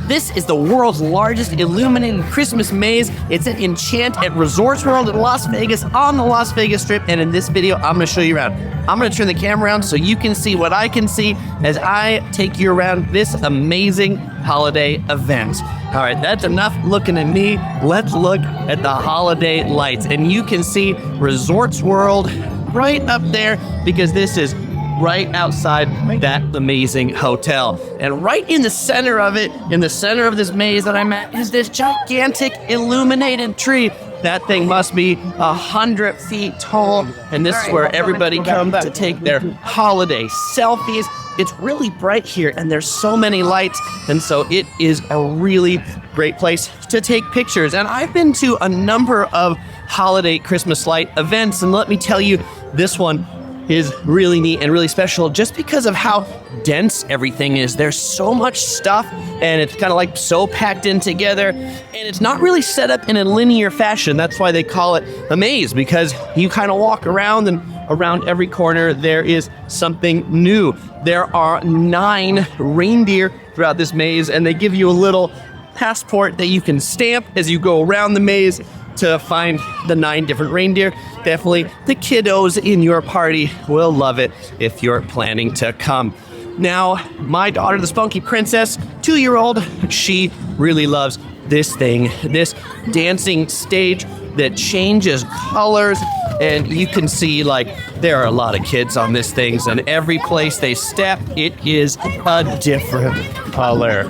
This is the world's largest illuminated Christmas maze. It's at Enchant at Resorts World in Las Vegas on the Las Vegas Strip. And in this video, I'm going to show you around. I'm going to turn the camera around so you can see what I can see as I take you around this amazing holiday event. All right, that's enough looking at me. Let's look at the holiday lights. And you can see Resorts World right up there because this is right outside that amazing hotel. And right in the center of it, in the center of this maze that I'm at, is this gigantic illuminated tree. That thing must be 100 feet tall. And this is where everybody comes to take their holiday selfies. It's really bright here and there's so many lights. And so it is a really great place to take pictures. And I've been to a number of holiday Christmas light events. And let me tell you, this one is really neat and really special just because of how dense everything is. There's so much stuff and it's kind of like so packed in together, and it's not really set up in a linear fashion. That's why they call it a maze, because you kind of walk around and around every corner there is something new. There are 9 reindeer throughout this maze, and they give you a little passport that you can stamp as you go around the maze to find the 9 different reindeer. Definitely the kiddos in your party will love it if you're planning to come. Now, my daughter, the Spunky Princess, 2-year-old, she really loves this thing, this dancing stage that changes colors. And you can see, like, there are a lot of kids on this thing, and every place they step, it is a different color.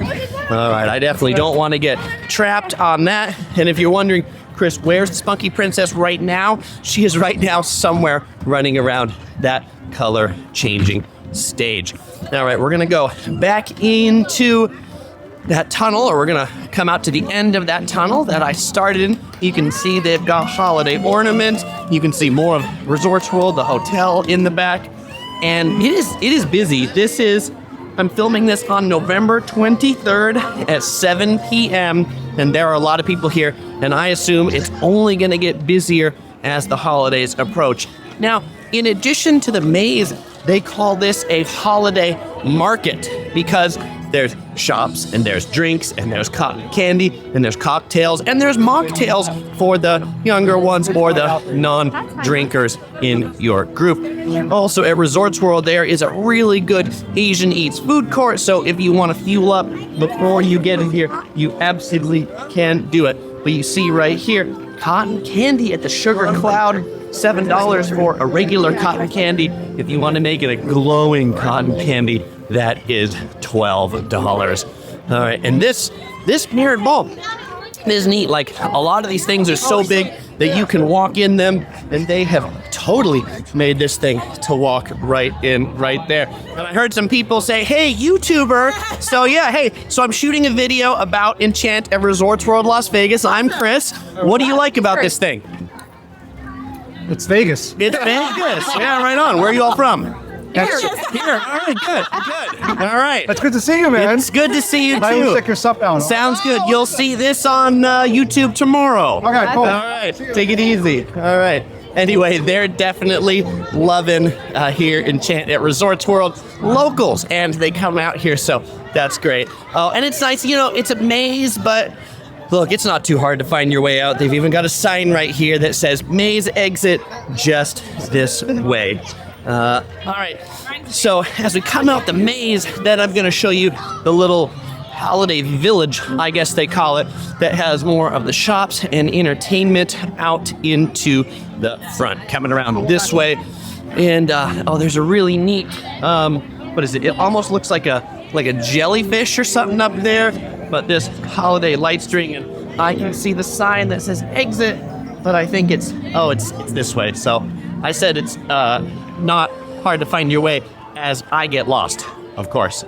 All right, I definitely don't want to get trapped on that. And if you're wondering, Chris, where's the Spunky Princess right now? She is right now somewhere running around that color changing stage. All right, we're gonna go back into that tunnel, or we're gonna come out to the end of that tunnel that I started in. You can see they've got holiday ornaments. You can see more of Resorts World, the hotel in the back. And it is busy. I'm filming this on November 23rd at 7 p.m. and there are a lot of people here, and I assume it's only going to get busier as the holidays approach. Now, in addition to the maze, they call this a holiday market because there's shops and there's drinks and there's cotton candy and there's cocktails and there's mocktails for the younger ones or the non-drinkers in your group. Also at Resorts World, there is a really good Asian Eats food court. So if you want to fuel up before you get in here, you absolutely can do it. But you see right here, cotton candy at the Sugar Cloud, $7 for a regular cotton candy. If you want to make it a glowing cotton candy, that is $12. All right, and this mirrored bulb is neat. Like, a lot of these things are so big that you can walk in them, and they have totally made this thing to walk right in right there. And I heard some people say, hey, YouTuber. So yeah, hey, so I'm shooting a video about Enchant at Resorts World Las Vegas. I'm Chris. What do you like about this thing? It's Vegas. It's Vegas. Yeah, right on. Where are you all from? Here. All right, good. All right. It's good to see you, man. It's good to see you, too. I will stick your stuff down. Sounds good. You'll see this on YouTube tomorrow. Okay, cool. All right. Take it easy. All right. Anyway, they're definitely loving here Enchant at Resorts World. Locals, and they come out here, so that's great. Oh, and it's nice. You know, it's a maze, but look, it's not too hard to find your way out. They've even got a sign right here that says maze exit just this way. All right, so as we come out the maze, then I'm going to show you the little holiday village, I guess they call it, that has more of the shops and entertainment out into the front, coming around this way. And there's a really neat, what is it? It almost looks like a jellyfish or something up there, but this holiday light string, and I can see the sign that says exit, but I think it's this way. So I said it's not hard to find your way as I get lost, of course.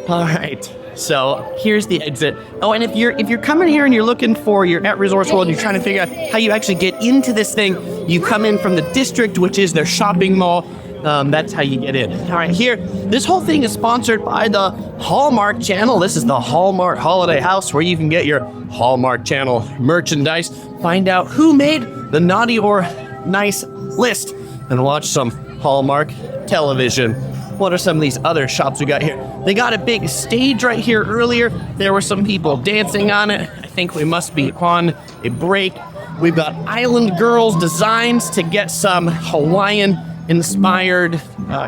All right, so here's the exit. Oh, and if you're coming here and you're at Resorts World and you're trying to figure out how you actually get into this thing, you come in from the district, which is their shopping mall. That's how you get in. All right, here, this whole thing is sponsored by the Hallmark Channel. This is the Hallmark Holiday House where you can get your Hallmark Channel merchandise, find out who made the naughty or nice list, and watch some Hallmark television. what are some of these other shops we got here? They got a big stage right here earlier. There were some people dancing on it. I think we must be on a break. We've got Island Girls designs to get some Hawaiian-inspired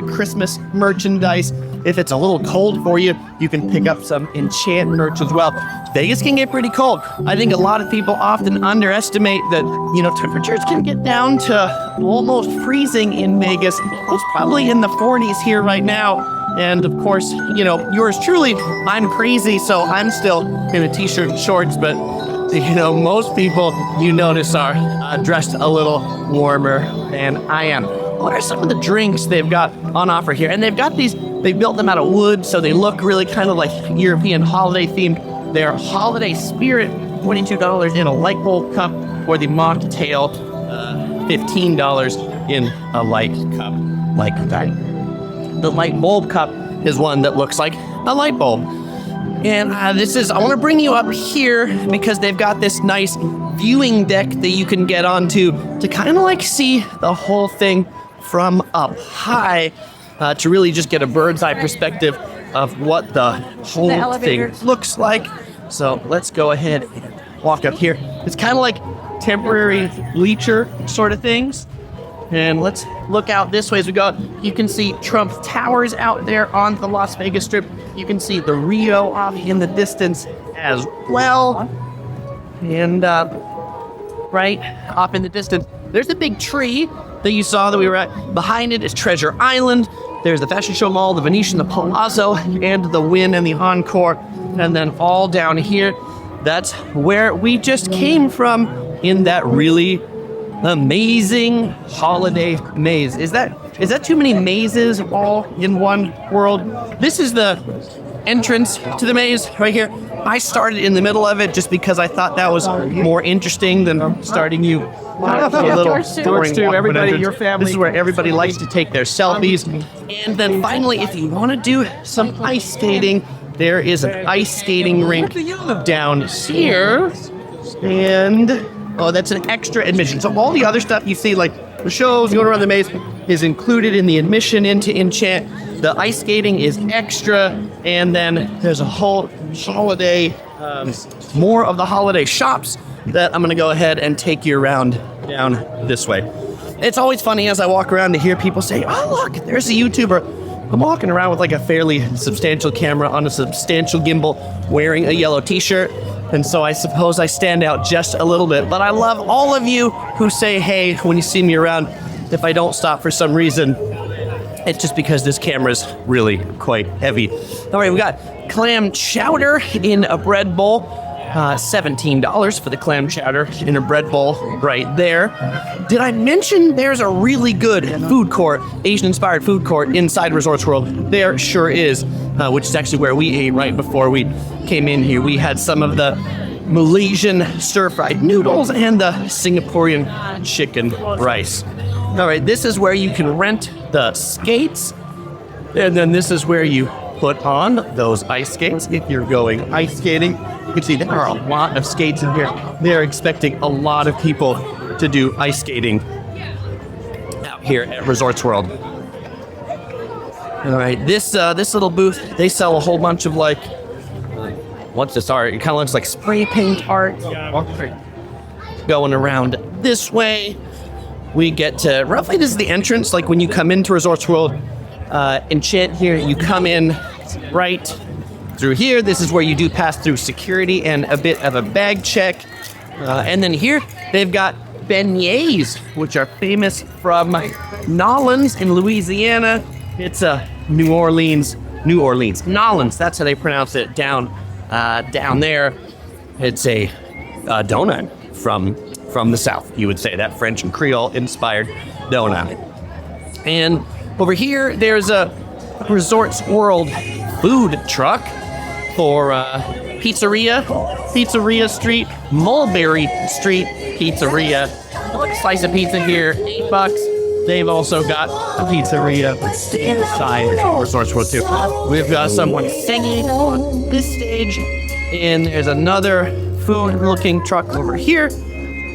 Christmas merchandise. If it's a little cold for you, you can pick up some Enchant merch as well. Vegas can get pretty cold. I think a lot of people often underestimate that, temperatures can get down to almost freezing in Vegas. It's probably in the 40s here right now. And of course, yours truly, I'm crazy, so I'm still in a t-shirt and shorts, but most people you notice are dressed a little warmer than I am. What are some of the drinks they've got on offer here? And they've got these, they built them out of wood, so they look really kind of like European holiday themed. They're Holiday Spirit, $22 in a light bulb cup, or the mocktail, $15 in a light cup like that. The light bulb cup is one that looks like a light bulb. And I want to bring you up here because they've got this nice viewing deck that you can get onto to kind of like see the whole thing from up high, to really just get a bird's eye perspective of what the whole thing looks like. So let's go ahead and walk up here. It's kind of like temporary bleacher sort of things. And let's look out this way as we go. You can see Trump Towers out there on the Las Vegas Strip. You can see the Rio off in the distance as well. And right off in the distance, there's a big tree that you saw that we were at. Behind it is Treasure Island. There's the Fashion Show Mall, the Venetian, the Palazzo, and the Wynn and the Encore. And then all down here, that's where we just came from in that really amazing holiday maze. Is that too many mazes all in one world? This is the entrance to the maze right here. I started in the middle of it just because I thought that was more interesting than starting you a little boring walk. Everybody, your family. This is where everybody likes to take their selfies. And then finally, if you want to do some ice skating, there is an ice skating rink down here. And that's an extra admission. So all the other stuff you see, like the shows, going around the maze, is included in the admission into Enchant. The ice skating is extra, and then there's a whole holiday, more of the holiday shops that I'm going to go ahead and take you around down this way. It's always funny as I walk around to hear people say, "Oh, look, there's a YouTuber." I'm walking around with like a fairly substantial camera on a substantial gimbal, wearing a yellow t-shirt. And so I suppose I stand out just a little bit. But I love all of you who say hey when you see me around. If I don't stop for some reason, it's just because this camera's really quite heavy. All right, we got clam chowder in a bread bowl. $17 for the clam chowder in a bread bowl right there. Did I mention there's a really good food court, Asian-inspired food court inside Resorts World? There sure is, which is actually where we ate right before we came in here. We had some of the Malaysian stir-fried noodles and the Singaporean chicken rice. All right, this is where you can rent the skates, and then this is where you put on those ice skates if you're going ice skating. You can see there are a lot of skates in here. They're expecting a lot of people to do ice skating out here at Resorts World. All right, this little booth, they sell a whole bunch of what's this art? It kind of looks like spray paint art. Going around this way, we get to roughly this is the entrance. Like when you come into Resorts World, Enchant here, you come in right through here. This is where you do pass through security and a bit of a bag check. And then here, they've got beignets, which are famous from Nolens in Louisiana. It's New Orleans, Nolens, that's how they pronounce it down there. It's a donut from the South, you would say, that French and Creole inspired donut. And over here, there's a Resorts World food truck for Pizzeria Street, Mulberry Street Pizzeria. Slice of pizza here, $8. They've also got a pizzeria inside Resorts World too. We've got someone singing on this stage, and there's another food-looking truck over here.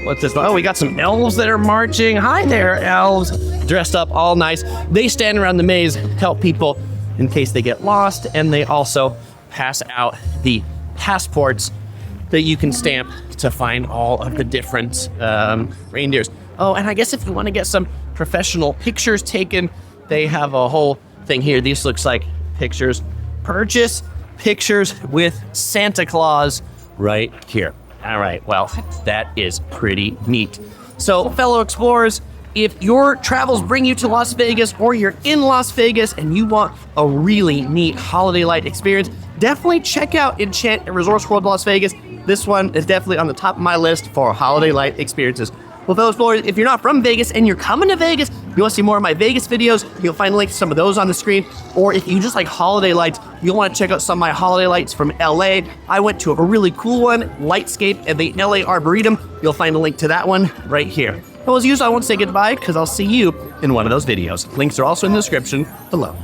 What's this? Oh, we got some elves that are marching. Hi there, elves. dressed up all nice. They stand around the maze, help people in case they get lost, and they also pass out the passports that you can stamp to find all of the different reindeers. Oh, and I guess if you want to get some professional pictures taken, they have a whole thing here. This looks like pictures. Purchase pictures with Santa Claus right here. All right, well, that is pretty neat. So, fellow explorers, if your travels bring you to Las Vegas or you're in Las Vegas and you want a really neat holiday light experience, definitely check out Enchant at Resorts World Las Vegas. This one is definitely on the top of my list for holiday light experiences. Well, fellow explorers, if you're not from Vegas and you're coming to Vegas, you want to see more of my Vegas videos, you'll find links to some of those on the screen. Or if you just like holiday lights, you'll want to check out some of my holiday lights from LA. I went to a really cool one, Lightscape at the LA Arboretum. You'll find a link to that one right here. Well, as usual, I won't say goodbye because I'll see you in one of those videos. Links are also in the description below.